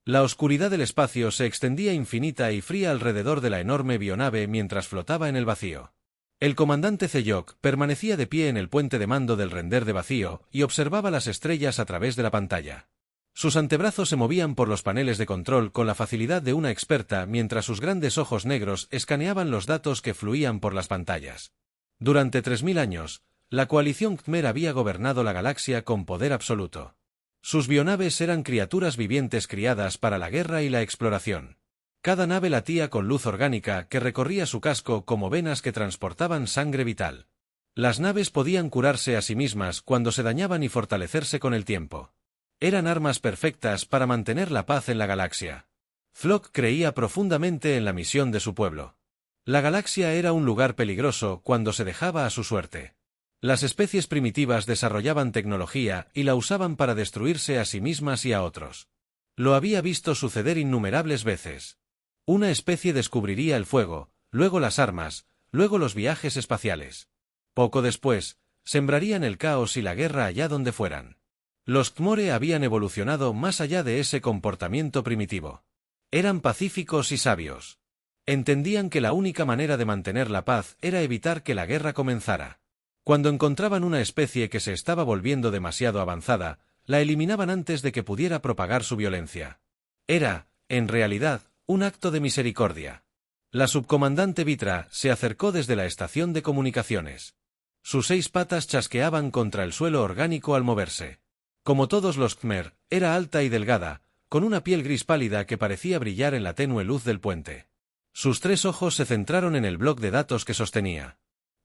La oscuridad del espacio se extendía infinita y fría alrededor de la enorme bionave mientras flotaba en el vacío. El comandante Zeyok permanecía de pie en el puente de mando del render de vacío y observaba las estrellas a través de la pantalla. Sus antebrazos se movían por los paneles de control con la facilidad de una experta mientras sus grandes ojos negros escaneaban los datos que fluían por las pantallas. Durante 3000 años, la coalición Khmer había gobernado la galaxia con poder absoluto. Sus bionaves eran criaturas vivientes criadas para la guerra y la exploración. Cada nave latía con luz orgánica que recorría su casco como venas que transportaban sangre vital. Las naves podían curarse a sí mismas cuando se dañaban y fortalecerse con el tiempo. Eran armas perfectas para mantener la paz en la galaxia. Flock creía profundamente en la misión de su pueblo. La galaxia era un lugar peligroso cuando se dejaba a su suerte. Las especies primitivas desarrollaban tecnología y la usaban para destruirse a sí mismas y a otros. Lo había visto suceder innumerables veces. Una especie descubriría el fuego, luego las armas, luego los viajes espaciales. Poco después, sembrarían el caos y la guerra allá donde fueran. Los Khmore habían evolucionado más allá de ese comportamiento primitivo. Eran pacíficos y sabios. Entendían que la única manera de mantener la paz era evitar que la guerra comenzara. Cuando encontraban una especie que se estaba volviendo demasiado avanzada, la eliminaban antes de que pudiera propagar su violencia. Era, en realidad, un acto de misericordia. La subcomandante Vitra se acercó desde la estación de comunicaciones. Sus 6 patas chasqueaban contra el suelo orgánico al moverse. Como todos los Khmer, era alta y delgada, con una piel gris pálida que parecía brillar en la tenue luz del puente. Sus 3 ojos se centraron en el bloc de datos que sostenía.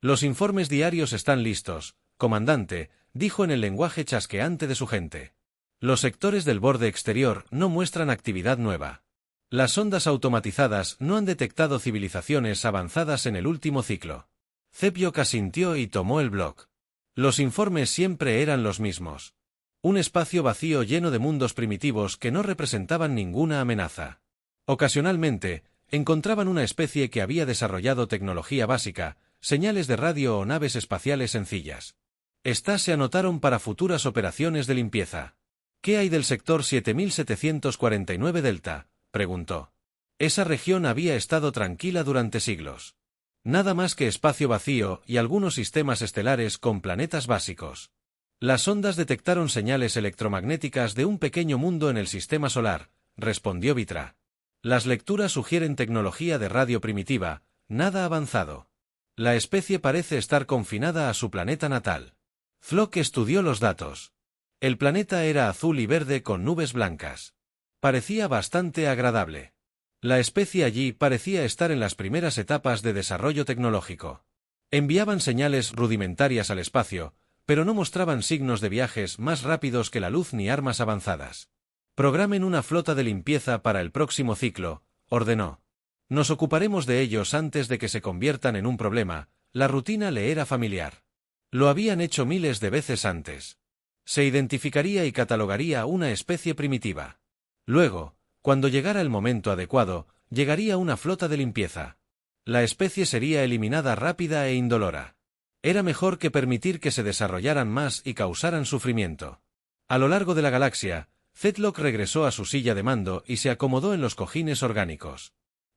Los informes diarios están listos, comandante, dijo en el lenguaje chasqueante de su gente. Los sectores del borde exterior no muestran actividad nueva. Las sondas automatizadas no han detectado civilizaciones avanzadas en el último ciclo. Zepyok asintió y tomó el bloc. Los informes siempre eran los mismos. Un espacio vacío lleno de mundos primitivos que no representaban ninguna amenaza. Ocasionalmente, encontraban una especie que había desarrollado tecnología básica, señales de radio o naves espaciales sencillas. Estas se anotaron para futuras operaciones de limpieza. ¿Qué hay del sector 7749 Delta?, preguntó. Esa región había estado tranquila durante siglos. Nada más que espacio vacío y algunos sistemas estelares con planetas básicos. Las ondas detectaron señales electromagnéticas de un pequeño mundo en el sistema solar, respondió Vitra. Las lecturas sugieren tecnología de radio primitiva, nada avanzado. La especie parece estar confinada a su planeta natal. Flock estudió los datos. El planeta era azul y verde con nubes blancas. Parecía bastante agradable. La especie allí parecía estar en las primeras etapas de desarrollo tecnológico. Enviaban señales rudimentarias al espacio, pero no mostraban signos de viajes más rápidos que la luz ni armas avanzadas. Programen una flota de limpieza para el próximo ciclo, ordenó. Nos ocuparemos de ellos antes de que se conviertan en un problema, la rutina le era familiar. Lo habían hecho miles de veces antes. Se identificaría y catalogaría una especie primitiva. Luego, cuando llegara el momento adecuado, llegaría una flota de limpieza. La especie sería eliminada rápida e indolora. Era mejor que permitir que se desarrollaran más y causaran sufrimiento. A lo largo de la galaxia, Zedlok regresó a su silla de mando y se acomodó en los cojines orgánicos.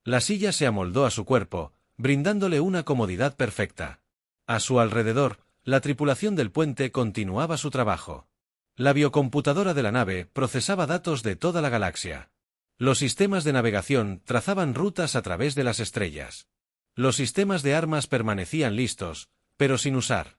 La silla se amoldó a su cuerpo, brindándole una comodidad perfecta. A su alrededor, la tripulación del puente continuaba su trabajo. La biocomputadora de la nave procesaba datos de toda la galaxia. Los sistemas de navegación trazaban rutas a través de las estrellas. Los sistemas de armas permanecían listos, pero sin usar.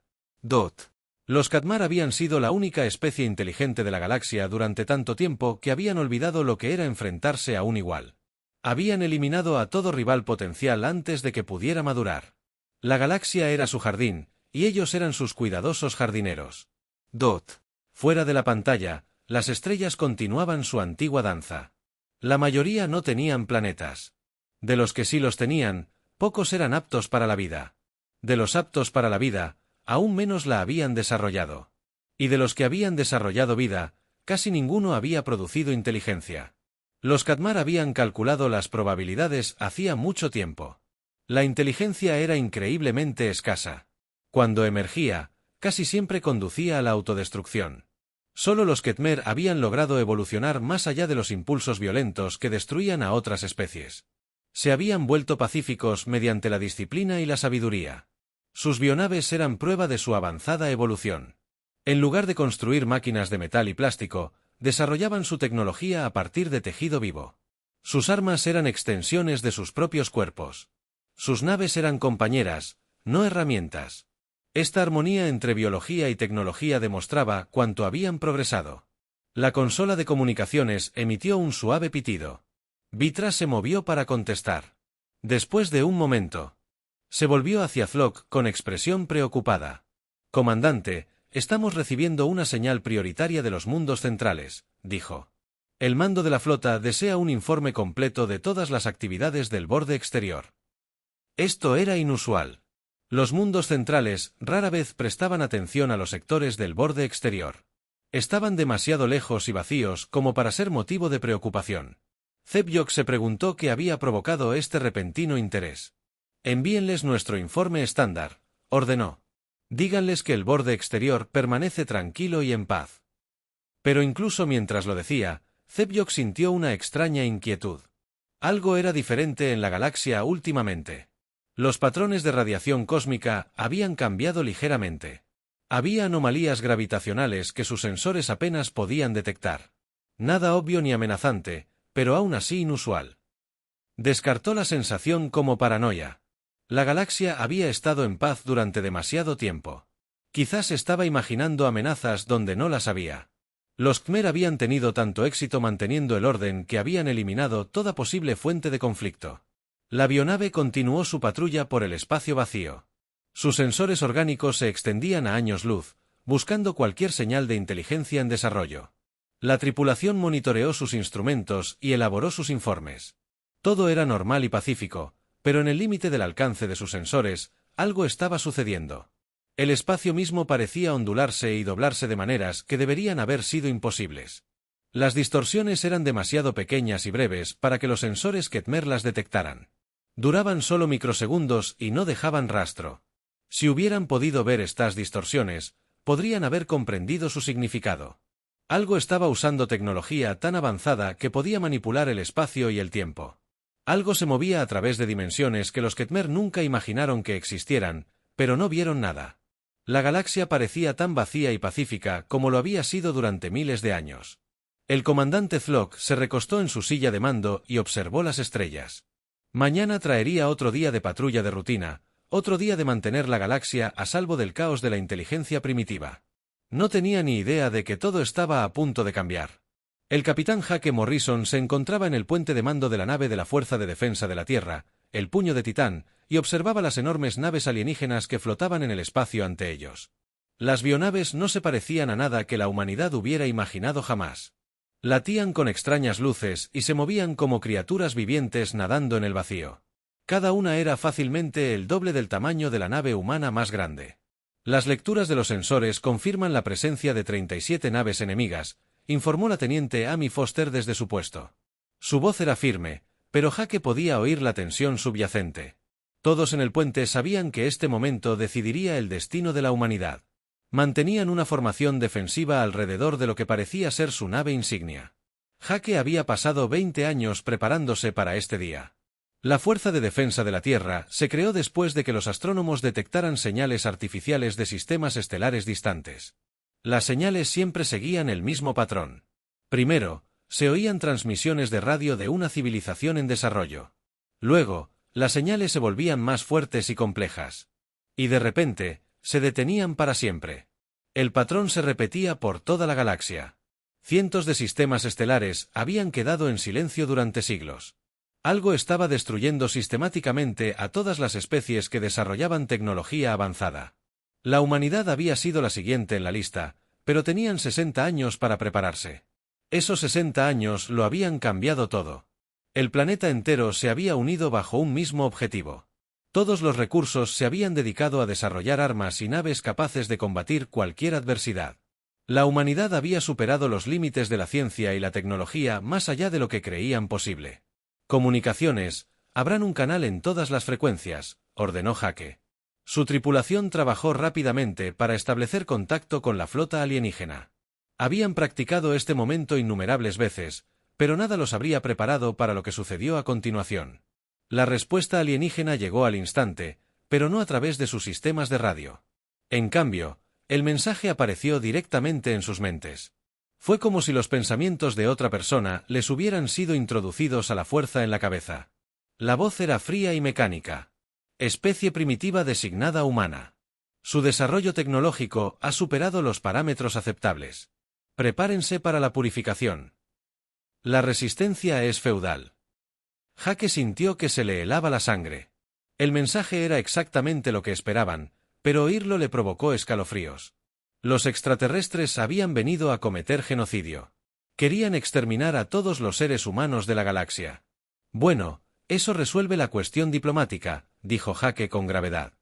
Los Katmar habían sido la única especie inteligente de la galaxia durante tanto tiempo que habían olvidado lo que era enfrentarse a un igual. Habían eliminado a todo rival potencial antes de que pudiera madurar. La galaxia era su jardín, y ellos eran sus cuidadosos jardineros. Fuera de la pantalla, las estrellas continuaban su antigua danza. La mayoría no tenían planetas. De los que sí los tenían, pocos eran aptos para la vida. De los aptos para la vida, aún menos la habían desarrollado. Y de los que habían desarrollado vida, casi ninguno había producido inteligencia. Los Katmar habían calculado las probabilidades hacía mucho tiempo. La inteligencia era increíblemente escasa. Cuando emergía, casi siempre conducía a la autodestrucción. Solo los Ketmer habían logrado evolucionar más allá de los impulsos violentos que destruían a otras especies. Se habían vuelto pacíficos mediante la disciplina y la sabiduría. Sus bionaves eran prueba de su avanzada evolución. En lugar de construir máquinas de metal y plástico, desarrollaban su tecnología a partir de tejido vivo. Sus armas eran extensiones de sus propios cuerpos. Sus naves eran compañeras, no herramientas. Esta armonía entre biología y tecnología demostraba cuánto habían progresado. La consola de comunicaciones emitió un suave pitido. Vitra se movió para contestar. Después de un momento, se volvió hacia Flock con expresión preocupada. «Comandante, estamos recibiendo una señal prioritaria de los mundos centrales», dijo. «El mando de la flota desea un informe completo de todas las actividades del borde exterior». Esto era inusual. Los mundos centrales rara vez prestaban atención a los sectores del borde exterior. Estaban demasiado lejos y vacíos como para ser motivo de preocupación. Zeb-Yok se preguntó qué había provocado este repentino interés. «Envíenles nuestro informe estándar», ordenó. «Díganles que el borde exterior permanece tranquilo y en paz». Pero incluso mientras lo decía, Zeb-Yok sintió una extraña inquietud. Algo era diferente en la galaxia últimamente. Los patrones de radiación cósmica habían cambiado ligeramente. Había anomalías gravitacionales que sus sensores apenas podían detectar. Nada obvio ni amenazante, pero aún así inusual. Descartó la sensación como paranoia. La galaxia había estado en paz durante demasiado tiempo. Quizás estaba imaginando amenazas donde no las había. Los Khmer habían tenido tanto éxito manteniendo el orden que habían eliminado toda posible fuente de conflicto. La bionave continuó su patrulla por el espacio vacío. Sus sensores orgánicos se extendían a años luz, buscando cualquier señal de inteligencia en desarrollo. La tripulación monitoreó sus instrumentos y elaboró sus informes. Todo era normal y pacífico, pero en el límite del alcance de sus sensores, algo estaba sucediendo. El espacio mismo parecía ondularse y doblarse de maneras que deberían haber sido imposibles. Las distorsiones eran demasiado pequeñas y breves para que los sensores Ketmer las detectaran. Duraban solo microsegundos y no dejaban rastro. Si hubieran podido ver estas distorsiones, podrían haber comprendido su significado. Algo estaba usando tecnología tan avanzada que podía manipular el espacio y el tiempo. Algo se movía a través de dimensiones que los Ketmer nunca imaginaron que existieran, pero no vieron nada. La galaxia parecía tan vacía y pacífica como lo había sido durante miles de años. El comandante Flock se recostó en su silla de mando y observó las estrellas. Mañana traería otro día de patrulla de rutina, otro día de mantener la galaxia a salvo del caos de la inteligencia primitiva. No tenía ni idea de que todo estaba a punto de cambiar. El capitán Hake Morrison se encontraba en el puente de mando de la nave de la Fuerza de Defensa de la Tierra, el Puño de Titán, y observaba las enormes naves alienígenas que flotaban en el espacio ante ellos. Las bionaves no se parecían a nada que la humanidad hubiera imaginado jamás. Latían con extrañas luces y se movían como criaturas vivientes nadando en el vacío. Cada una era fácilmente el doble del tamaño de la nave humana más grande. Las lecturas de los sensores confirman la presencia de 37 naves enemigas, informó la teniente Amy Foster desde su puesto. Su voz era firme, pero Hake podía oír la tensión subyacente. Todos en el puente sabían que este momento decidiría el destino de la humanidad. Mantenían una formación defensiva alrededor de lo que parecía ser su nave insignia. Hake había pasado 20 años preparándose para este día. La Fuerza de Defensa de la Tierra se creó después de que los astrónomos detectaran señales artificiales de sistemas estelares distantes. Las señales siempre seguían el mismo patrón. Primero, se oían transmisiones de radio de una civilización en desarrollo. Luego, las señales se volvían más fuertes y complejas. Y de repente, se detenían para siempre. El patrón se repetía por toda la galaxia. Cientos de sistemas estelares habían quedado en silencio durante siglos. Algo estaba destruyendo sistemáticamente a todas las especies que desarrollaban tecnología avanzada. La humanidad había sido la siguiente en la lista, pero tenían 60 años para prepararse. Esos 60 años lo habían cambiado todo. El planeta entero se había unido bajo un mismo objetivo. Todos los recursos se habían dedicado a desarrollar armas y naves capaces de combatir cualquier adversidad. La humanidad había superado los límites de la ciencia y la tecnología más allá de lo que creían posible. Comunicaciones, abran un canal en todas las frecuencias, ordenó Hake. Su tripulación trabajó rápidamente para establecer contacto con la flota alienígena. Habían practicado este momento innumerables veces, pero nada los habría preparado para lo que sucedió a continuación. La respuesta alienígena llegó al instante, pero no a través de sus sistemas de radio. En cambio, el mensaje apareció directamente en sus mentes. Fue como si los pensamientos de otra persona les hubieran sido introducidos a la fuerza en la cabeza. La voz era fría y mecánica. Especie primitiva designada humana. Su desarrollo tecnológico ha superado los parámetros aceptables. Prepárense para la purificación. La resistencia es feudal. Jake sintió que se le helaba la sangre. El mensaje era exactamente lo que esperaban, pero oírlo le provocó escalofríos. Los extraterrestres habían venido a cometer genocidio. Querían exterminar a todos los seres humanos de la galaxia. Bueno, eso resuelve la cuestión diplomática, dijo Jake con gravedad.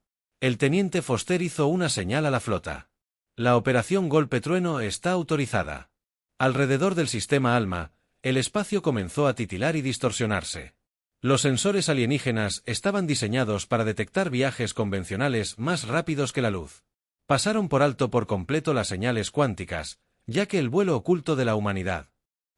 El teniente Foster hizo una señal a la flota. La operación Golpe Trueno está autorizada. Alrededor del sistema ALMA, el espacio comenzó a titilar y distorsionarse. Los sensores alienígenas estaban diseñados para detectar viajes convencionales más rápidos que la luz. Pasaron por alto por completo las señales cuánticas, ya que el vuelo oculto de la humanidad.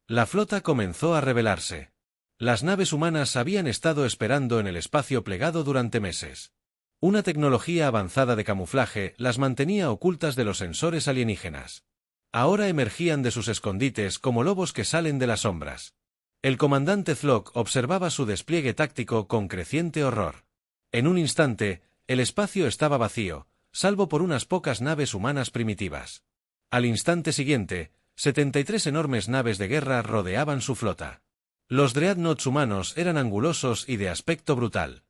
La flota comenzó a rebelarse. Las naves humanas habían estado esperando en el espacio plegado durante meses. Una tecnología avanzada de camuflaje las mantenía ocultas de los sensores alienígenas. Ahora emergían de sus escondites como lobos que salen de las sombras. El comandante Flock observaba su despliegue táctico con creciente horror. En un instante, el espacio estaba vacío, salvo por unas pocas naves humanas primitivas. Al instante siguiente, 73 enormes naves de guerra rodeaban su flota. Los dreadnoughts humanos eran angulosos y de aspecto brutal.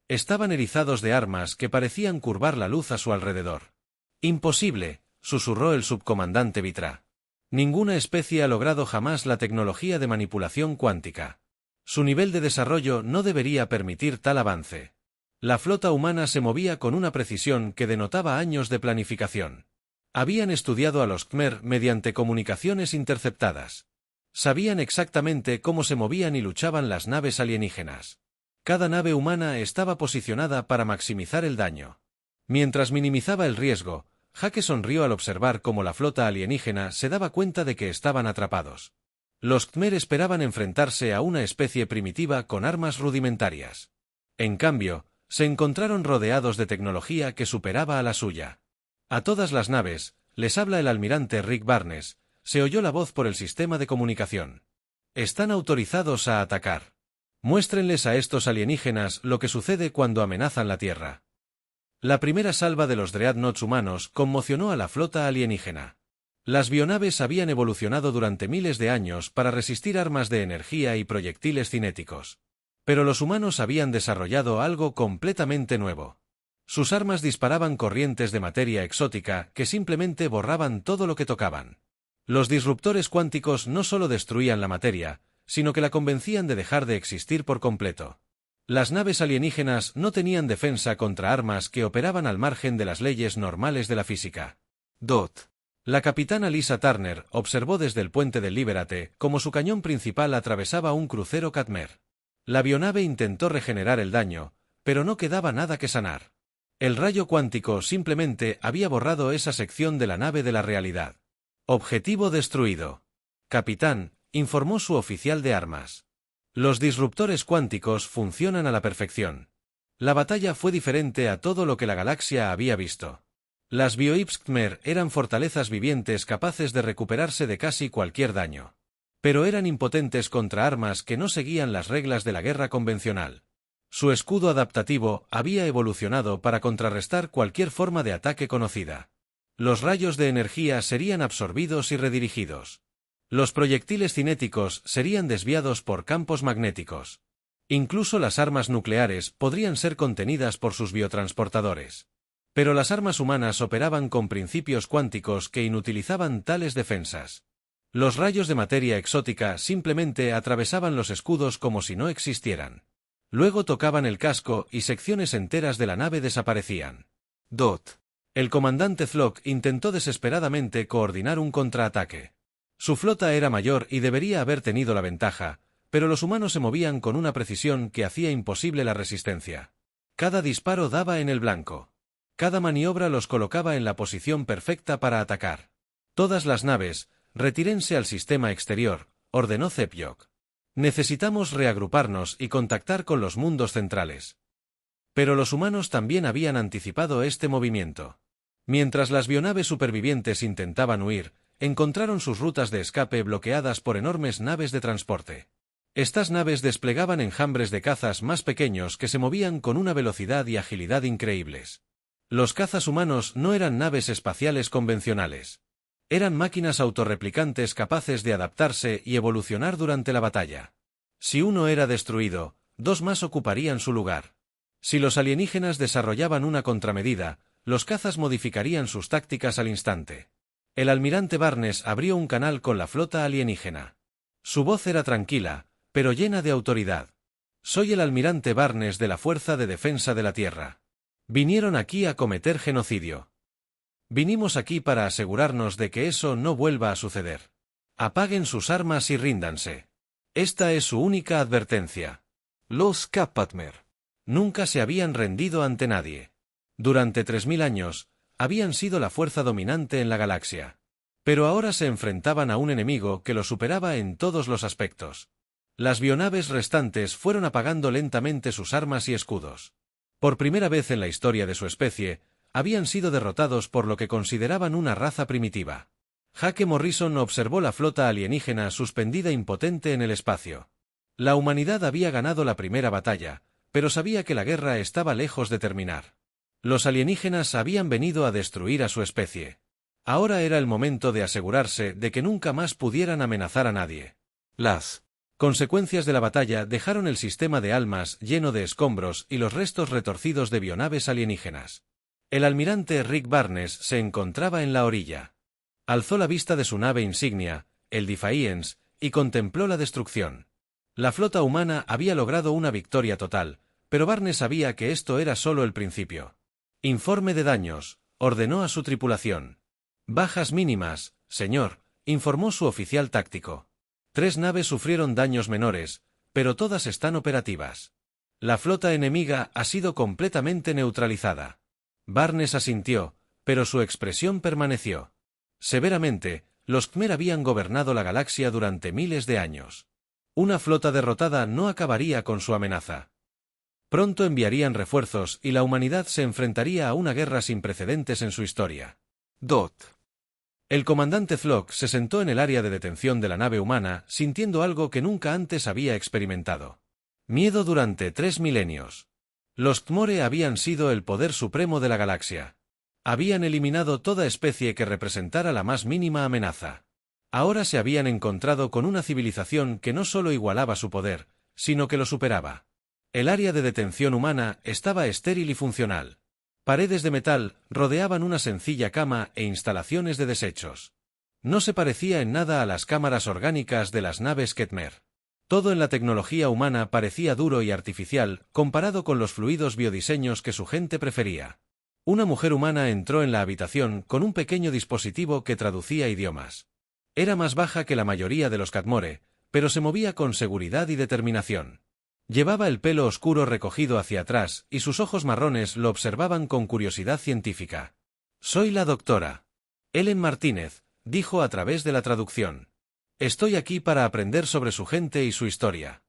Estaban erizados de armas que parecían curvar la luz a su alrededor. «Imposible», susurró el subcomandante Vitra. Ninguna especie ha logrado jamás la tecnología de manipulación cuántica. Su nivel de desarrollo no debería permitir tal avance. La flota humana se movía con una precisión que denotaba años de planificación. Habían estudiado a los Khmer mediante comunicaciones interceptadas. Sabían exactamente cómo se movían y luchaban las naves alienígenas. Cada nave humana estaba posicionada para maximizar el daño. Mientras minimizaba el riesgo, Jake sonrió al observar cómo la flota alienígena se daba cuenta de que estaban atrapados. Los Khmer esperaban enfrentarse a una especie primitiva con armas rudimentarias. En cambio, se encontraron rodeados de tecnología que superaba a la suya. A todas las naves, les habla el almirante Rick Barnes, se oyó la voz por el sistema de comunicación. Están autorizados a atacar. Muéstrenles a estos alienígenas lo que sucede cuando amenazan la Tierra. La primera salva de los dreadnoughts humanos conmocionó a la flota alienígena. Las bionaves habían evolucionado durante miles de años para resistir armas de energía y proyectiles cinéticos. Pero los humanos habían desarrollado algo completamente nuevo. Sus armas disparaban corrientes de materia exótica que simplemente borraban todo lo que tocaban. Los disruptores cuánticos no solo destruían la materia, sino que la convencían de dejar de existir por completo. Las naves alienígenas no tenían defensa contra armas que operaban al margen de las leyes normales de la física. La capitana Lisa Turner observó desde el puente del Libérate cómo su cañón principal atravesaba un crucero Khmer. La avionave intentó regenerar el daño, pero no quedaba nada que sanar. El rayo cuántico simplemente había borrado esa sección de la nave de la realidad. Objetivo destruido. Capitán, informó su oficial de armas. Los disruptores cuánticos funcionan a la perfección. La batalla fue diferente a todo lo que la galaxia había visto. Las Bioips Khmer eran fortalezas vivientes capaces de recuperarse de casi cualquier daño. Pero eran impotentes contra armas que no seguían las reglas de la guerra convencional. Su escudo adaptativo había evolucionado para contrarrestar cualquier forma de ataque conocida. Los rayos de energía serían absorbidos y redirigidos. Los proyectiles cinéticos serían desviados por campos magnéticos. Incluso las armas nucleares podrían ser contenidas por sus biotransportadores. Pero las armas humanas operaban con principios cuánticos que inutilizaban tales defensas. Los rayos de materia exótica simplemente atravesaban los escudos como si no existieran. Luego tocaban el casco y secciones enteras de la nave desaparecían. El comandante Flock intentó desesperadamente coordinar un contraataque. Su flota era mayor y debería haber tenido la ventaja, pero los humanos se movían con una precisión que hacía imposible la resistencia. Cada disparo daba en el blanco. Cada maniobra los colocaba en la posición perfecta para atacar. Todas las naves, retírense al sistema exterior, ordenó Zepyok. Necesitamos reagruparnos y contactar con los mundos centrales. Pero los humanos también habían anticipado este movimiento. Mientras las bionaves supervivientes intentaban huir, encontraron sus rutas de escape bloqueadas por enormes naves de transporte. Estas naves desplegaban enjambres de cazas más pequeños que se movían con una velocidad y agilidad increíbles. Los cazas humanos no eran naves espaciales convencionales. Eran máquinas autorreplicantes capaces de adaptarse y evolucionar durante la batalla. Si uno era destruido, dos más ocuparían su lugar. Si los alienígenas desarrollaban una contramedida, los cazas modificarían sus tácticas al instante. El almirante Barnes abrió un canal con la flota alienígena. Su voz era tranquila, pero llena de autoridad. Soy el almirante Barnes de la Fuerza de Defensa de la Tierra. Vinieron aquí a cometer genocidio. Vinimos aquí para asegurarnos de que eso no vuelva a suceder. Apaguen sus armas y ríndanse. Esta es su única advertencia. Los Kapatmer nunca se habían rendido ante nadie. Durante 3000 años, habían sido la fuerza dominante en la galaxia. Pero ahora se enfrentaban a un enemigo que lo superaba en todos los aspectos. Las bionaves restantes fueron apagando lentamente sus armas y escudos. Por primera vez en la historia de su especie, habían sido derrotados por lo que consideraban una raza primitiva. Jake Morrison observó la flota alienígena suspendida impotente en el espacio. La humanidad había ganado la primera batalla, pero sabía que la guerra estaba lejos de terminar. Los alienígenas habían venido a destruir a su especie. Ahora era el momento de asegurarse de que nunca más pudieran amenazar a nadie. Las consecuencias de la batalla dejaron el sistema de almas lleno de escombros y los restos retorcidos de bionaves alienígenas. El almirante Rick Barnes se encontraba en la orilla. Alzó la vista de su nave insignia, el Defiance, y contempló la destrucción. La flota humana había logrado una victoria total, pero Barnes sabía que esto era solo el principio. Informe de daños, ordenó a su tripulación. Bajas mínimas, señor, informó su oficial táctico. 3 naves sufrieron daños menores, pero todas están operativas. La flota enemiga ha sido completamente neutralizada. Barnes asintió, pero su expresión permaneció. Severamente, los Khmer habían gobernado la galaxia durante miles de años. Una flota derrotada no acabaría con su amenaza. Pronto enviarían refuerzos y la humanidad se enfrentaría a una guerra sin precedentes en su historia. El comandante Flock se sentó en el área de detención de la nave humana, sintiendo algo que nunca antes había experimentado. Miedo durante 3 milenios. Los Khmore habían sido el poder supremo de la galaxia. Habían eliminado toda especie que representara la más mínima amenaza. Ahora se habían encontrado con una civilización que no solo igualaba su poder, sino que lo superaba. El área de detención humana estaba estéril y funcional. Paredes de metal rodeaban una sencilla cama e instalaciones de desechos. No se parecía en nada a las cámaras orgánicas de las naves Khmer. Todo en la tecnología humana parecía duro y artificial comparado con los fluidos biodiseños que su gente prefería. Una mujer humana entró en la habitación con un pequeño dispositivo que traducía idiomas. Era más baja que la mayoría de los Khmore, pero se movía con seguridad y determinación. Llevaba el pelo oscuro recogido hacia atrás y sus ojos marrones lo observaban con curiosidad científica. «Soy la doctora Ellen Martínez», dijo a través de la traducción. «Estoy aquí para aprender sobre su gente y su historia».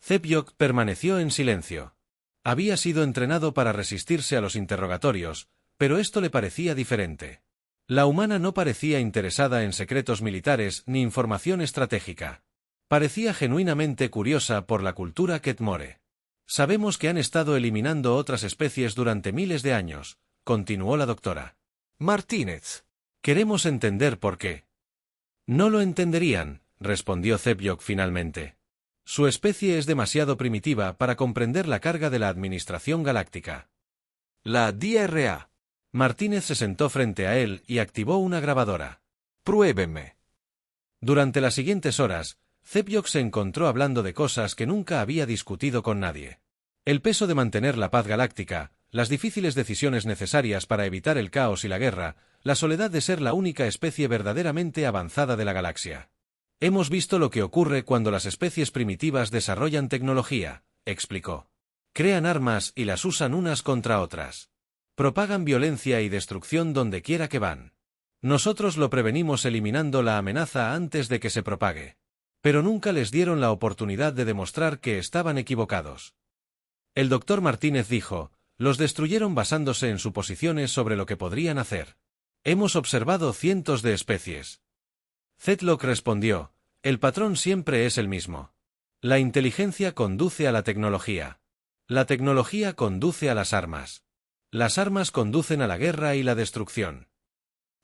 Zepyok permaneció en silencio. Había sido entrenado para resistirse a los interrogatorios, pero esto le parecía diferente. La humana no parecía interesada en secretos militares ni información estratégica. Parecía genuinamente curiosa por la cultura Khmore. «Sabemos que han estado eliminando otras especies durante miles de años», continuó la doctora Martínez. «Queremos entender por qué». «No lo entenderían», respondió Zepyok finalmente. «Su especie es demasiado primitiva para comprender la carga de la administración galáctica». La DRA. Martínez se sentó frente a él y activó una grabadora. Pruébeme. Durante las siguientes horas, Zepyok se encontró hablando de cosas que nunca había discutido con nadie. El peso de mantener la paz galáctica, las difíciles decisiones necesarias para evitar el caos y la guerra, la soledad de ser la única especie verdaderamente avanzada de la galaxia. «Hemos visto lo que ocurre cuando las especies primitivas desarrollan tecnología», explicó. «Crean armas y las usan unas contra otras. Propagan violencia y destrucción donde quiera que van. Nosotros lo prevenimos eliminando la amenaza antes de que se propague. Pero nunca les dieron la oportunidad de demostrar que estaban equivocados. El doctor Martínez dijo, los destruyeron basándose en suposiciones sobre lo que podrían hacer. Hemos observado cientos de especies. Zedlock respondió, el patrón siempre es el mismo. La inteligencia conduce a la tecnología. La tecnología conduce a las armas. Las armas conducen a la guerra y la destrucción.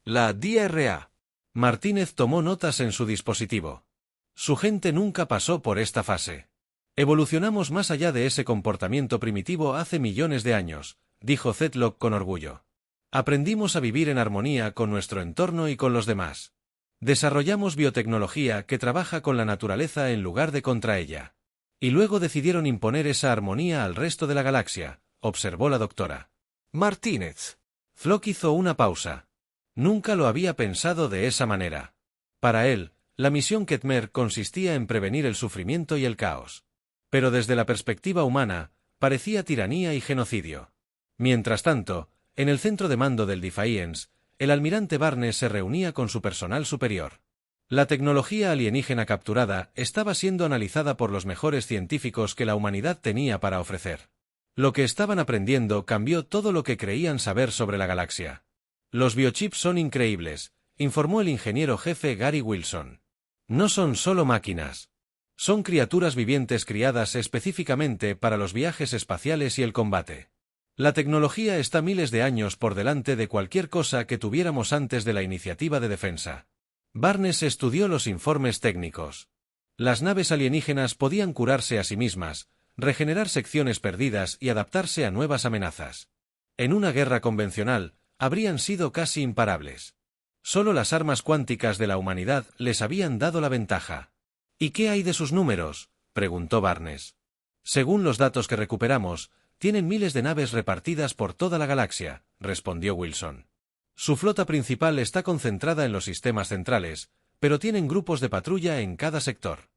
La DRA. Martínez tomó notas en su dispositivo. Su gente nunca pasó por esta fase. Evolucionamos más allá de ese comportamiento primitivo hace millones de años, dijo Zedlock con orgullo. Aprendimos a vivir en armonía con nuestro entorno y con los demás. Desarrollamos biotecnología que trabaja con la naturaleza en lugar de contra ella. Y luego decidieron imponer esa armonía al resto de la galaxia, observó la doctora. Martínez. Flock hizo una pausa. Nunca lo había pensado de esa manera. Para él, la misión Ketmer consistía en prevenir el sufrimiento y el caos. Pero desde la perspectiva humana, parecía tiranía y genocidio. Mientras tanto, en el centro de mando del Defiance, el almirante Barnes se reunía con su personal superior. La tecnología alienígena capturada estaba siendo analizada por los mejores científicos que la humanidad tenía para ofrecer. Lo que estaban aprendiendo cambió todo lo que creían saber sobre la galaxia. Los biochips son increíbles, informó el ingeniero jefe Gary Wilson. No son solo máquinas. Son criaturas vivientes criadas específicamente para los viajes espaciales y el combate. La tecnología está miles de años por delante de cualquier cosa que tuviéramos antes de la iniciativa de defensa. Barnes estudió los informes técnicos. Las naves alienígenas podían curarse a sí mismas, regenerar secciones perdidas y adaptarse a nuevas amenazas. En una guerra convencional, habrían sido casi imparables. Solo las armas cuánticas de la humanidad les habían dado la ventaja. ¿Y qué hay de sus números?, preguntó Barnes. Según los datos que recuperamos, tienen miles de naves repartidas por toda la galaxia, respondió Wilson. Su flota principal está concentrada en los sistemas centrales, pero tienen grupos de patrulla en cada sector.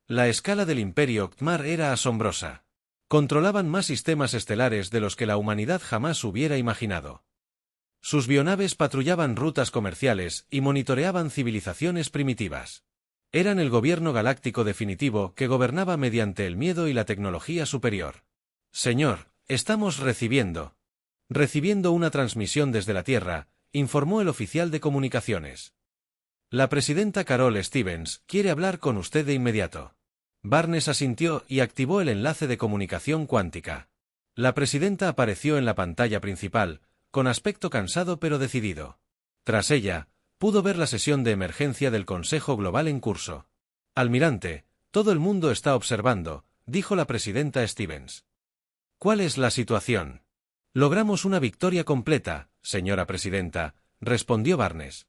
La escala del Imperio Ktmar era asombrosa. Controlaban más sistemas estelares de los que la humanidad jamás hubiera imaginado. Sus bionaves patrullaban rutas comerciales y monitoreaban civilizaciones primitivas. Eran el gobierno galáctico definitivo que gobernaba mediante el miedo y la tecnología superior. Señor, estamos recibiendo una transmisión desde la Tierra, informó el oficial de comunicaciones. La presidenta Carol Stevens quiere hablar con usted de inmediato. Barnes asintió y activó el enlace de comunicación cuántica. La presidenta apareció en la pantalla principal, con aspecto cansado pero decidido. Tras ella, pudo ver la sesión de emergencia del Consejo Global en curso. Almirante, todo el mundo está observando, dijo la presidenta Stevens. ¿Cuál es la situación? Logramos una victoria completa, señora presidenta, respondió Barnes.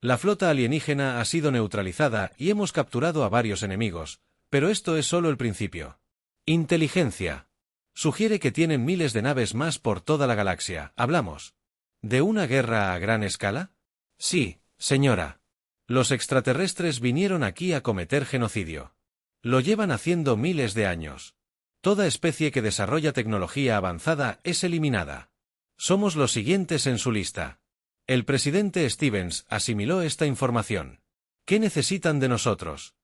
La flota alienígena ha sido neutralizada y hemos capturado a varios enemigos, pero esto es solo el principio. Inteligencia. Sugiere que tienen miles de naves más por toda la galaxia. ¿Hablamos de una guerra a gran escala? Sí, señora. Los extraterrestres vinieron aquí a cometer genocidio. Lo llevan haciendo miles de años. Toda especie que desarrolla tecnología avanzada es eliminada. Somos los siguientes en su lista. El presidente Stevens asimiló esta información. ¿Qué necesitan de nosotros?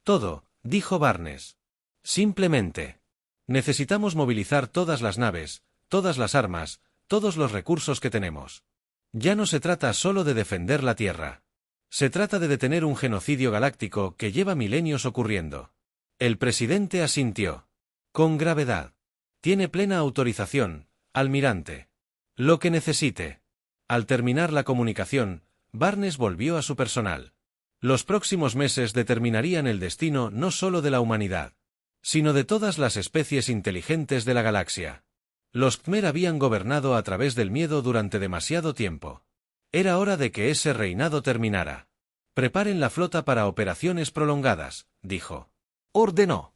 Todo, dijo Barnes. Simplemente. Necesitamos movilizar todas las naves, todas las armas, todos los recursos que tenemos. Ya no se trata solo de defender la Tierra. Se trata de detener un genocidio galáctico que lleva milenios ocurriendo. El presidente asintió. Con gravedad. Tiene plena autorización, almirante. Lo que necesite. Al terminar la comunicación, Barnes volvió a su personal. Los próximos meses determinarían el destino no solo de la humanidad, sino de todas las especies inteligentes de la galaxia. Los Khmer habían gobernado a través del miedo durante demasiado tiempo. Era hora de que ese reinado terminara. Preparen la flota para operaciones prolongadas, dijo. Ordenó.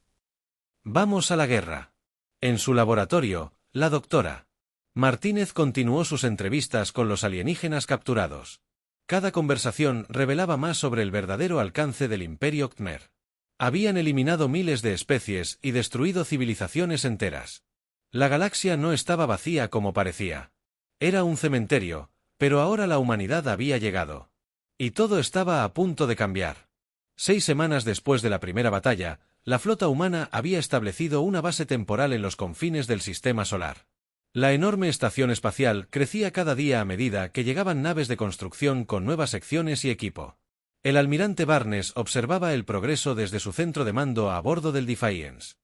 Vamos a la guerra. En su laboratorio, la doctora Martínez continuó sus entrevistas con los alienígenas capturados. Cada conversación revelaba más sobre el verdadero alcance del Imperio Khmer. Habían eliminado miles de especies y destruido civilizaciones enteras. La galaxia no estaba vacía como parecía. Era un cementerio, Pero ahora la humanidad había llegado. Y todo estaba a punto de cambiar. 6 semanas después de la primera batalla, la flota humana había establecido una base temporal en los confines del sistema solar. La enorme estación espacial crecía cada día a medida que llegaban naves de construcción con nuevas secciones y equipo. El almirante Barnes observaba el progreso desde su centro de mando a bordo del Defiance.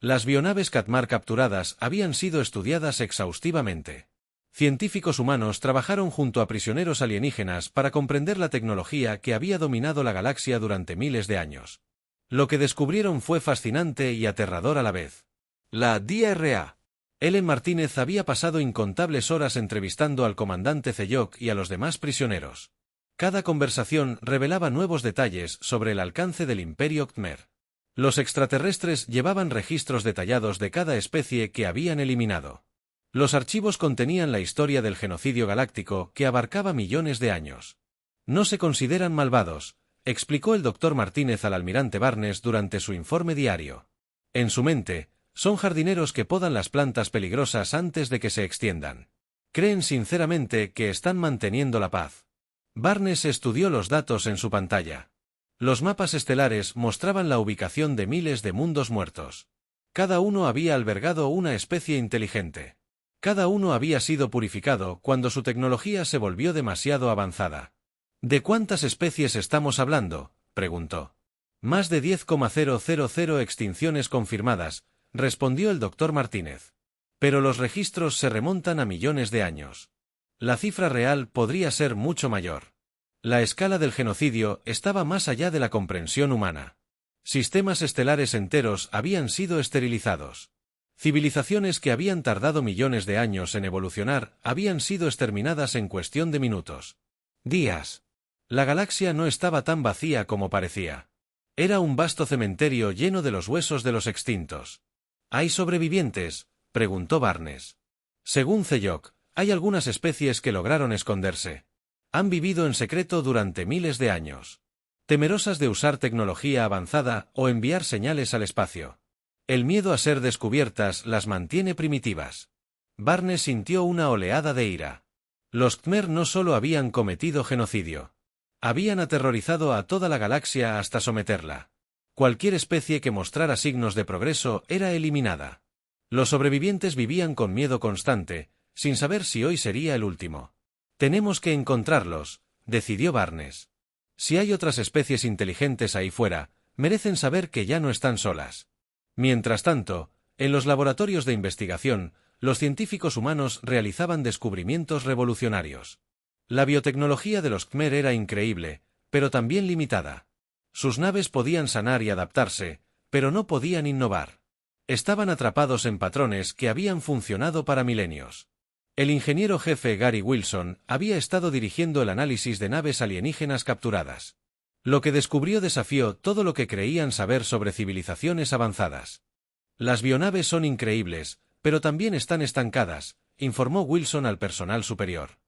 Las bionaves Katmar capturadas habían sido estudiadas exhaustivamente. Científicos humanos trabajaron junto a prisioneros alienígenas para comprender la tecnología que había dominado la galaxia durante miles de años. Lo que descubrieron fue fascinante y aterrador a la vez. La DRA. Ellen Martínez había pasado incontables horas entrevistando al comandante Zeyok y a los demás prisioneros. Cada conversación revelaba nuevos detalles sobre el alcance del Imperio Khmer. Los extraterrestres llevaban registros detallados de cada especie que habían eliminado. Los archivos contenían la historia del genocidio galáctico que abarcaba millones de años. No se consideran malvados, explicó el Dr. Martínez al almirante Barnes durante su informe diario. En su mente, son jardineros que podan las plantas peligrosas antes de que se extiendan. Creen sinceramente que están manteniendo la paz. Barnes estudió los datos en su pantalla. Los mapas estelares mostraban la ubicación de miles de mundos muertos. Cada uno había albergado una especie inteligente. Cada uno había sido purificado cuando su tecnología se volvió demasiado avanzada. ¿De cuántas especies estamos hablando?, preguntó. Más de 10,000 extinciones confirmadas, respondió el Dr. Martínez. Pero los registros se remontan a millones de años. La cifra real podría ser mucho mayor. La escala del genocidio estaba más allá de la comprensión humana. Sistemas estelares enteros habían sido esterilizados. Civilizaciones que habían tardado millones de años en evolucionar habían sido exterminadas en cuestión de minutos. Días. La galaxia no estaba tan vacía como parecía. Era un vasto cementerio lleno de los huesos de los extintos. ¿Hay sobrevivientes?, preguntó Barnes. Según Zeyok, hay algunas especies que lograron esconderse. Han vivido en secreto durante miles de años. Temerosas de usar tecnología avanzada o enviar señales al espacio. El miedo a ser descubiertas las mantiene primitivas. Barnes sintió una oleada de ira. Los Khmer no solo habían cometido genocidio. Habían aterrorizado a toda la galaxia hasta someterla. Cualquier especie que mostrara signos de progreso era eliminada. Los sobrevivientes vivían con miedo constante, sin saber si hoy sería el último. Tenemos que encontrarlos, decidió Barnes. Si hay otras especies inteligentes ahí fuera, merecen saber que ya no están solas. Mientras tanto, en los laboratorios de investigación, los científicos humanos realizaban descubrimientos revolucionarios. La biotecnología de los Khmer era increíble, pero también limitada. Sus naves podían sanar y adaptarse, pero no podían innovar. Estaban atrapados en patrones que habían funcionado para milenios. El ingeniero jefe Gary Wilson había estado dirigiendo el análisis de naves alienígenas capturadas. Lo que descubrió desafió todo lo que creían saber sobre civilizaciones avanzadas. Las bionaves son increíbles, pero también están estancadas, informó Wilson al personal superior.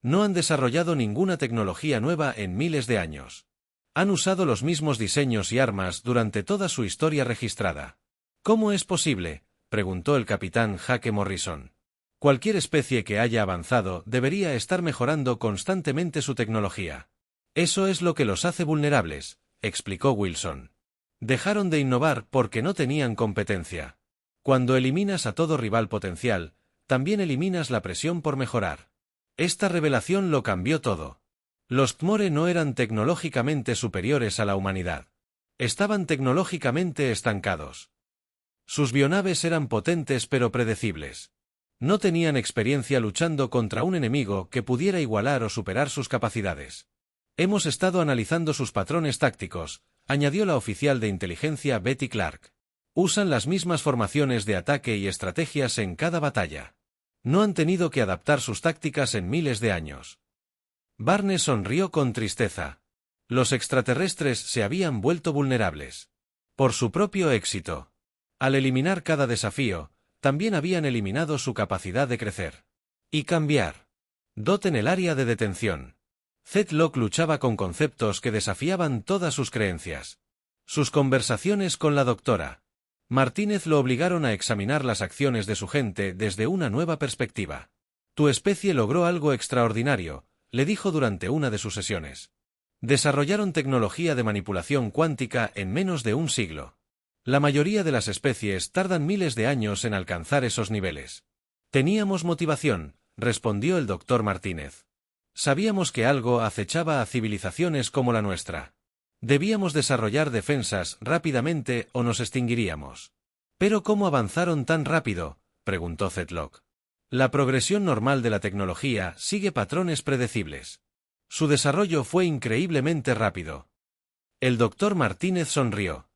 No han desarrollado ninguna tecnología nueva en miles de años. Han usado los mismos diseños y armas durante toda su historia registrada. ¿Cómo es posible?, preguntó el capitán Jake Morrison. Cualquier especie que haya avanzado debería estar mejorando constantemente su tecnología. Eso es lo que los hace vulnerables, explicó Wilson. Dejaron de innovar porque no tenían competencia. Cuando eliminas a todo rival potencial, también eliminas la presión por mejorar. Esta revelación lo cambió todo. Los Khmer no eran tecnológicamente superiores a la humanidad. Estaban tecnológicamente estancados. Sus bionaves eran potentes pero predecibles. No tenían experiencia luchando contra un enemigo que pudiera igualar o superar sus capacidades. Hemos estado analizando sus patrones tácticos, añadió la oficial de inteligencia Betty Clark. Usan las mismas formaciones de ataque y estrategias en cada batalla. No han tenido que adaptar sus tácticas en miles de años. Barnes sonrió con tristeza. Los extraterrestres se habían vuelto vulnerables. Por su propio éxito. Al eliminar cada desafío, también habían eliminado su capacidad de crecer. Y cambiar. Dot en el área de detención. Zedlock luchaba con conceptos que desafiaban todas sus creencias. Sus conversaciones con la doctora Martínez lo obligaron a examinar las acciones de su gente desde una nueva perspectiva. Tu especie logró algo extraordinario, le dijo durante una de sus sesiones. Desarrollaron tecnología de manipulación cuántica en menos de un siglo. La mayoría de las especies tardan miles de años en alcanzar esos niveles. Teníamos motivación, respondió el doctor Martínez. Sabíamos que algo acechaba a civilizaciones como la nuestra. Debíamos desarrollar defensas rápidamente o nos extinguiríamos. ¿Pero cómo avanzaron tan rápido?, preguntó Zedlock. La progresión normal de la tecnología sigue patrones predecibles. Su desarrollo fue increíblemente rápido. El doctor Martínez sonrió.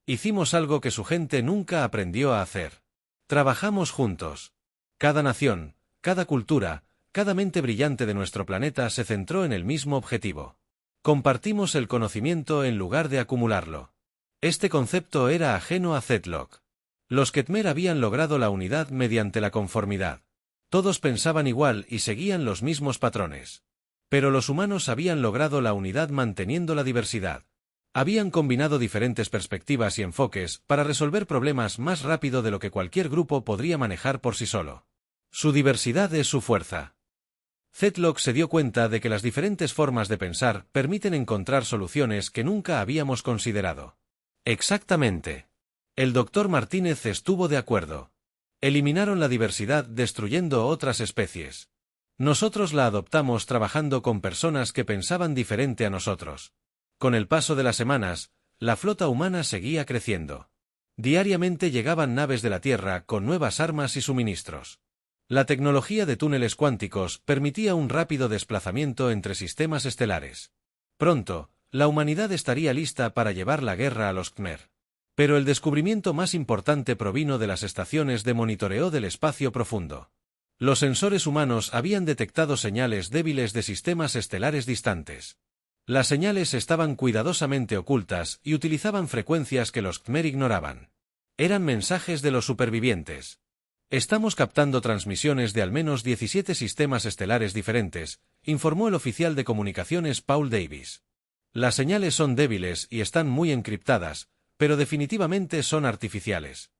Hicimos algo que su gente nunca aprendió a hacer. Trabajamos juntos. Cada nación, cada cultura, cada mente brillante de nuestro planeta se centró en el mismo objetivo. Compartimos el conocimiento en lugar de acumularlo. Este concepto era ajeno a Zedlock. Los Khmer habían logrado la unidad mediante la conformidad. Todos pensaban igual y seguían los mismos patrones. Pero los humanos habían logrado la unidad manteniendo la diversidad. Habían combinado diferentes perspectivas y enfoques para resolver problemas más rápido de lo que cualquier grupo podría manejar por sí solo. Su diversidad es su fuerza. Zedlock se dio cuenta de que las diferentes formas de pensar permiten encontrar soluciones que nunca habíamos considerado. Exactamente. El doctor Martínez estuvo de acuerdo. Eliminaron la diversidad destruyendo otras especies. Nosotros la adoptamos trabajando con personas que pensaban diferente a nosotros. Con el paso de las semanas, la flota humana seguía creciendo. Diariamente llegaban naves de la Tierra con nuevas armas y suministros. La tecnología de túneles cuánticos permitía un rápido desplazamiento entre sistemas estelares. Pronto, la humanidad estaría lista para llevar la guerra a los Khmer. Pero el descubrimiento más importante provino de las estaciones de monitoreo del espacio profundo. Los sensores humanos habían detectado señales débiles de sistemas estelares distantes. Las señales estaban cuidadosamente ocultas y utilizaban frecuencias que los Khmer ignoraban. Eran mensajes de los supervivientes. Estamos captando transmisiones de al menos 17 sistemas estelares diferentes, informó el oficial de comunicaciones Paul Davis. Las señales son débiles y están muy encriptadas, pero definitivamente son artificiales.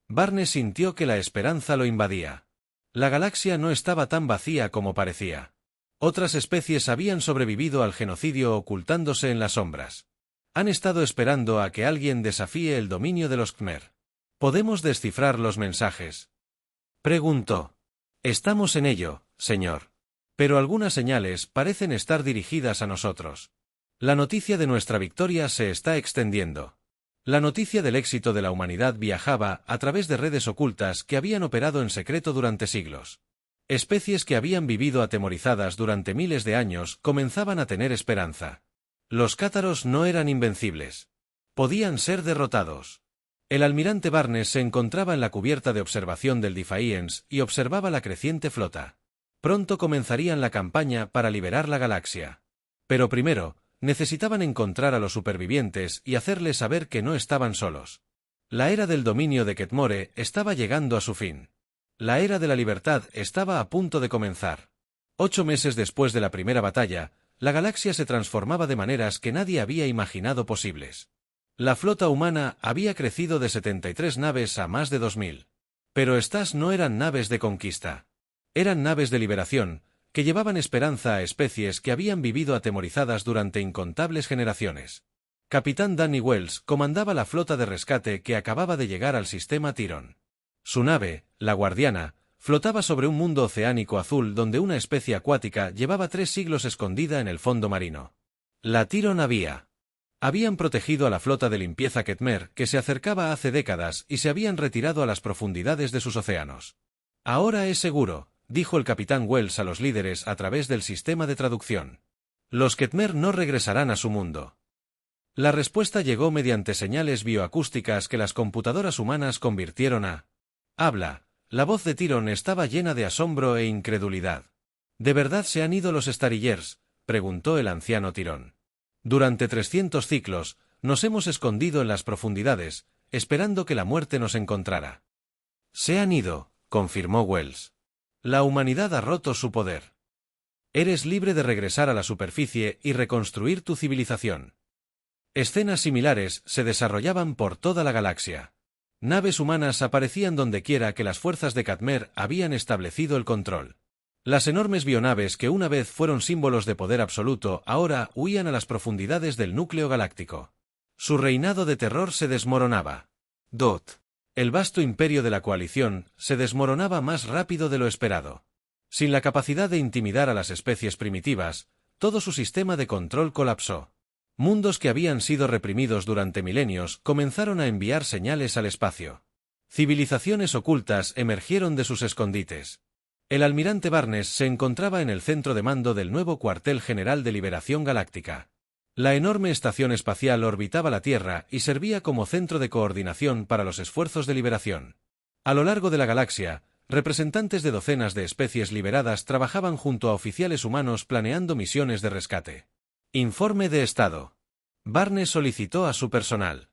Barnes sintió que la esperanza lo invadía. La galaxia no estaba tan vacía como parecía. Otras especies habían sobrevivido al genocidio ocultándose en las sombras. Han estado esperando a que alguien desafíe el dominio de los Khmer. ¿Podemos descifrar los mensajes?, preguntó. Estamos en ello, señor. Pero algunas señales parecen estar dirigidas a nosotros. La noticia de nuestra victoria se está extendiendo. La noticia del éxito de la humanidad viajaba a través de redes ocultas que habían operado en secreto durante siglos. Especies que habían vivido atemorizadas durante miles de años comenzaban a tener esperanza. Los cátaros no eran invencibles. Podían ser derrotados. El almirante Barnes se encontraba en la cubierta de observación del Defiance y observaba la creciente flota. Pronto comenzarían la campaña para liberar la galaxia. Pero primero, necesitaban encontrar a los supervivientes y hacerles saber que no estaban solos. La era del dominio de Ketmore estaba llegando a su fin. La era de la libertad estaba a punto de comenzar. 8 meses después de la primera batalla, la galaxia se transformaba de maneras que nadie había imaginado posibles. La flota humana había crecido de 73 naves a más de 2000. Pero estas no eran naves de conquista. Eran naves de liberación, que llevaban esperanza a especies que habían vivido atemorizadas durante incontables generaciones. Capitán Danny Wells comandaba la flota de rescate que acababa de llegar al sistema Tiron. Su nave, la Guardiana, flotaba sobre un mundo oceánico azul donde una especie acuática llevaba 3 siglos escondida en el fondo marino. La Tiron habían protegido a la flota de limpieza Khmer que se acercaba hace décadas y se habían retirado a las profundidades de sus océanos. Ahora es seguro, dijo el capitán Wells a los líderes a través del sistema de traducción. Los Khmer no regresarán a su mundo. La respuesta llegó mediante señales bioacústicas que las computadoras humanas convirtieron a habla. La voz de Tiron estaba llena de asombro e incredulidad. ¿De verdad se han ido los Starillers?, preguntó el anciano Tiron. Durante 300 ciclos, nos hemos escondido en las profundidades, esperando que la muerte nos encontrara. Se han ido, confirmó Wells. La humanidad ha roto su poder. Eres libre de regresar a la superficie y reconstruir tu civilización. Escenas similares se desarrollaban por toda la galaxia. Naves humanas aparecían dondequiera que las fuerzas de Khmer habían establecido el control. Las enormes bionaves que una vez fueron símbolos de poder absoluto ahora huían a las profundidades del núcleo galáctico. Su reinado de terror se desmoronaba. El vasto imperio de la coalición se desmoronaba más rápido de lo esperado. Sin la capacidad de intimidar a las especies primitivas, todo su sistema de control colapsó. Mundos que habían sido reprimidos durante milenios comenzaron a enviar señales al espacio. Civilizaciones ocultas emergieron de sus escondites. El almirante Barnes se encontraba en el centro de mando del nuevo cuartel general de liberación galáctica. La enorme estación espacial orbitaba la Tierra y servía como centro de coordinación para los esfuerzos de liberación. A lo largo de la galaxia, representantes de docenas de especies liberadas trabajaban junto a oficiales humanos planeando misiones de rescate. Informe de estado. Barnes solicitó a su personal.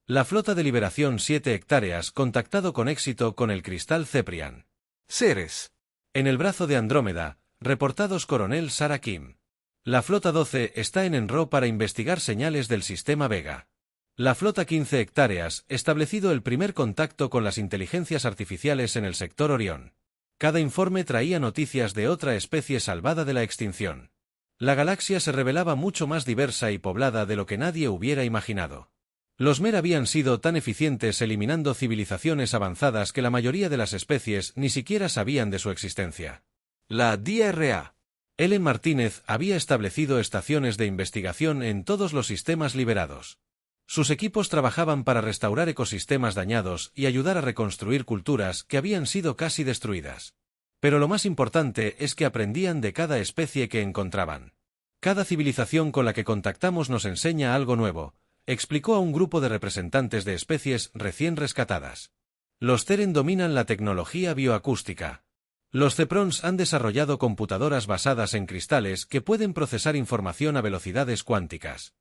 La flota de liberación 7 hectáreas contactado con éxito con el cristal Ceprian. Ceres. En el brazo de Andrómeda, reportados coronel Sarah Kim. La flota 12 está en Enro para investigar señales del sistema Vega. La flota 15 hectáreas, establecido el primer contacto con las inteligencias artificiales en el sector Orión. Cada informe traía noticias de otra especie salvada de la extinción. La galaxia se revelaba mucho más diversa y poblada de lo que nadie hubiera imaginado. Los Mer habían sido tan eficientes eliminando civilizaciones avanzadas que la mayoría de las especies ni siquiera sabían de su existencia. La DRA. Ellen Martínez había establecido estaciones de investigación en todos los sistemas liberados. Sus equipos trabajaban para restaurar ecosistemas dañados y ayudar a reconstruir culturas que habían sido casi destruidas. Pero lo más importante es que aprendían de cada especie que encontraban. Cada civilización con la que contactamos nos enseña algo nuevo, explicó a un grupo de representantes de especies recién rescatadas. Los Teren dominan la tecnología bioacústica. Los Ceprons han desarrollado computadoras basadas en cristales que pueden procesar información a velocidades cuánticas.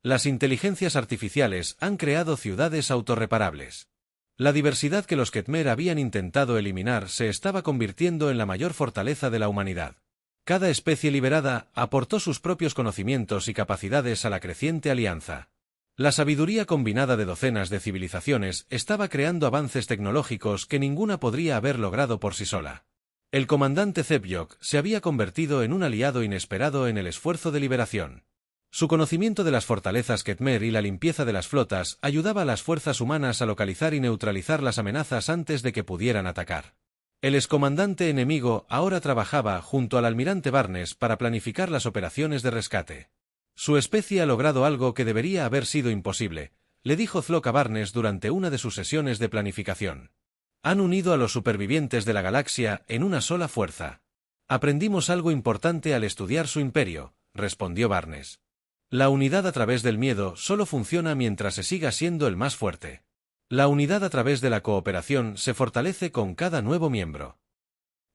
Las inteligencias artificiales han creado ciudades autorreparables. La diversidad que los Ketmer habían intentado eliminar se estaba convirtiendo en la mayor fortaleza de la humanidad. Cada especie liberada aportó sus propios conocimientos y capacidades a la creciente alianza. La sabiduría combinada de docenas de civilizaciones estaba creando avances tecnológicos que ninguna podría haber logrado por sí sola. El comandante Zepyok se había convertido en un aliado inesperado en el esfuerzo de liberación. Su conocimiento de las fortalezas Ketmer y la limpieza de las flotas ayudaba a las fuerzas humanas a localizar y neutralizar las amenazas antes de que pudieran atacar. El excomandante enemigo ahora trabajaba junto al almirante Barnes para planificar las operaciones de rescate. Su especie ha logrado algo que debería haber sido imposible, le dijo Zlok a Barnes durante una de sus sesiones de planificación. Han unido a los supervivientes de la galaxia en una sola fuerza. Aprendimos algo importante al estudiar su imperio, respondió Barnes. La unidad a través del miedo solo funciona mientras se siga siendo el más fuerte. La unidad a través de la cooperación se fortalece con cada nuevo miembro.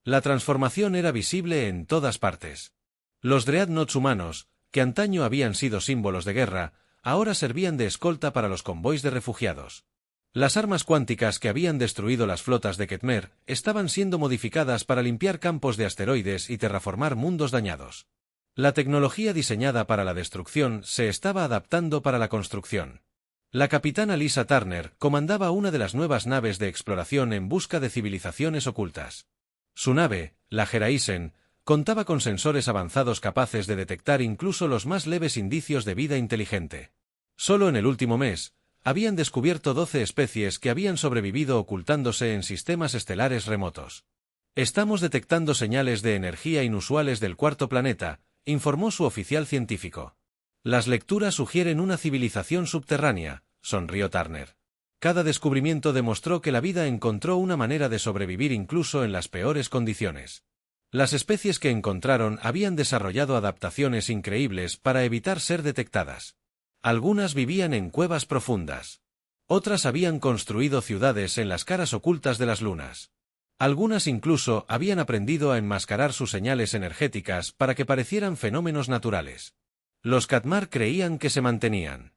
La transformación era visible en todas partes. Los Dreadnoughts humanos, que antaño habían sido símbolos de guerra, ahora servían de escolta para los convoys de refugiados. Las armas cuánticas que habían destruido las flotas de Ketmer estaban siendo modificadas para limpiar campos de asteroides y terraformar mundos dañados. La tecnología diseñada para la destrucción se estaba adaptando para la construcción. La capitana Lisa Turner comandaba una de las nuevas naves de exploración en busca de civilizaciones ocultas. Su nave, la Geraisen, contaba con sensores avanzados capaces de detectar incluso los más leves indicios de vida inteligente. Solo en el último mes, habían descubierto 12 especies que habían sobrevivido ocultándose en sistemas estelares remotos. Estamos detectando señales de energía inusuales del cuarto planeta, informó su oficial científico. Las lecturas sugieren una civilización subterránea, sonrió Turner. Cada descubrimiento demostró que la vida encontró una manera de sobrevivir incluso en las peores condiciones. Las especies que encontraron habían desarrollado adaptaciones increíbles para evitar ser detectadas. Algunas vivían en cuevas profundas. Otras habían construido ciudades en las caras ocultas de las lunas. Algunas incluso habían aprendido a enmascarar sus señales energéticas para que parecieran fenómenos naturales. Los Katmar creían que se mantenían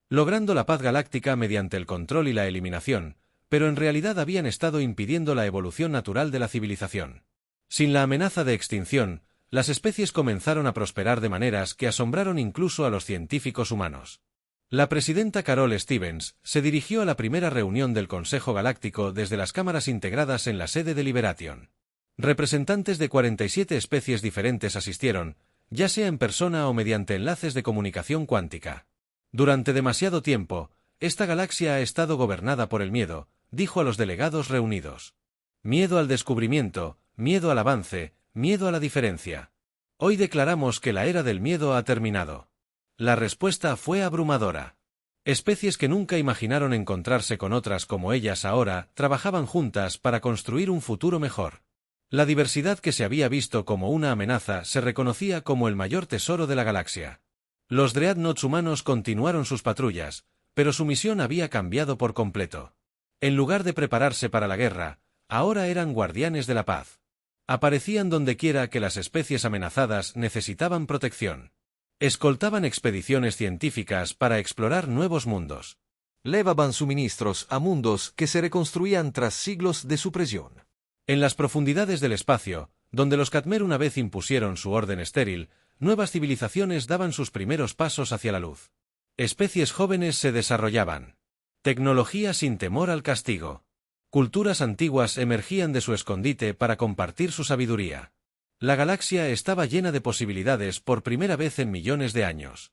logrando la paz galáctica mediante el control y la eliminación, pero en realidad habían estado impidiendo la evolución natural de la civilización. Sin la amenaza de extinción, las especies comenzaron a prosperar de maneras que asombraron incluso a los científicos humanos. La presidenta Carol Stevens se dirigió a la primera reunión del Consejo Galáctico desde las cámaras integradas en la sede de Liberation. Representantes de 47 especies diferentes asistieron, ya sea en persona o mediante enlaces de comunicación cuántica. Durante demasiado tiempo, esta galaxia ha estado gobernada por el miedo, dijo a los delegados reunidos. Miedo al descubrimiento, miedo al avance, miedo a la diferencia. Hoy declaramos que la era del miedo ha terminado. La respuesta fue abrumadora. Especies que nunca imaginaron encontrarse con otras como ellas ahora trabajaban juntas para construir un futuro mejor. La diversidad que se había visto como una amenaza se reconocía como el mayor tesoro de la galaxia. Los Dreadnoughts humanos continuaron sus patrullas, pero su misión había cambiado por completo. En lugar de prepararse para la guerra, ahora eran guardianes de la paz. Aparecían dondequiera que las especies amenazadas necesitaban protección. Escoltaban expediciones científicas para explorar nuevos mundos. Levaban suministros a mundos que se reconstruían tras siglos de supresión. En las profundidades del espacio, donde los Khmer una vez impusieron su orden estéril, nuevas civilizaciones daban sus primeros pasos hacia la luz. Especies jóvenes se desarrollaban. Tecnología sin temor al castigo. Culturas antiguas emergían de su escondite para compartir su sabiduría. La galaxia estaba llena de posibilidades por primera vez en millones de años.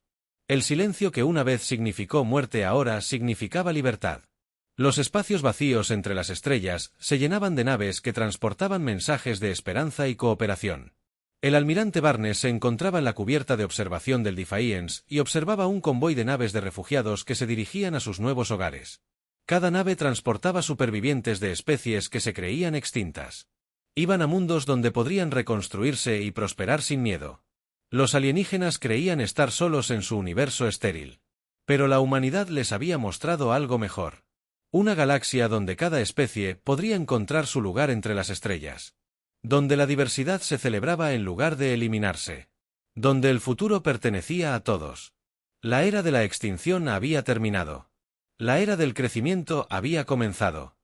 El silencio que una vez significó muerte ahora significaba libertad. Los espacios vacíos entre las estrellas se llenaban de naves que transportaban mensajes de esperanza y cooperación. El almirante Barnes se encontraba en la cubierta de observación del Defiance y observaba un convoy de naves de refugiados que se dirigían a sus nuevos hogares. Cada nave transportaba supervivientes de especies que se creían extintas. Iban a mundos donde podrían reconstruirse y prosperar sin miedo. Los alienígenas creían estar solos en su universo estéril. Pero la humanidad les había mostrado algo mejor. Una galaxia donde cada especie podría encontrar su lugar entre las estrellas. Donde la diversidad se celebraba en lugar de eliminarse. Donde el futuro pertenecía a todos. La era de la extinción había terminado. La era del crecimiento había comenzado.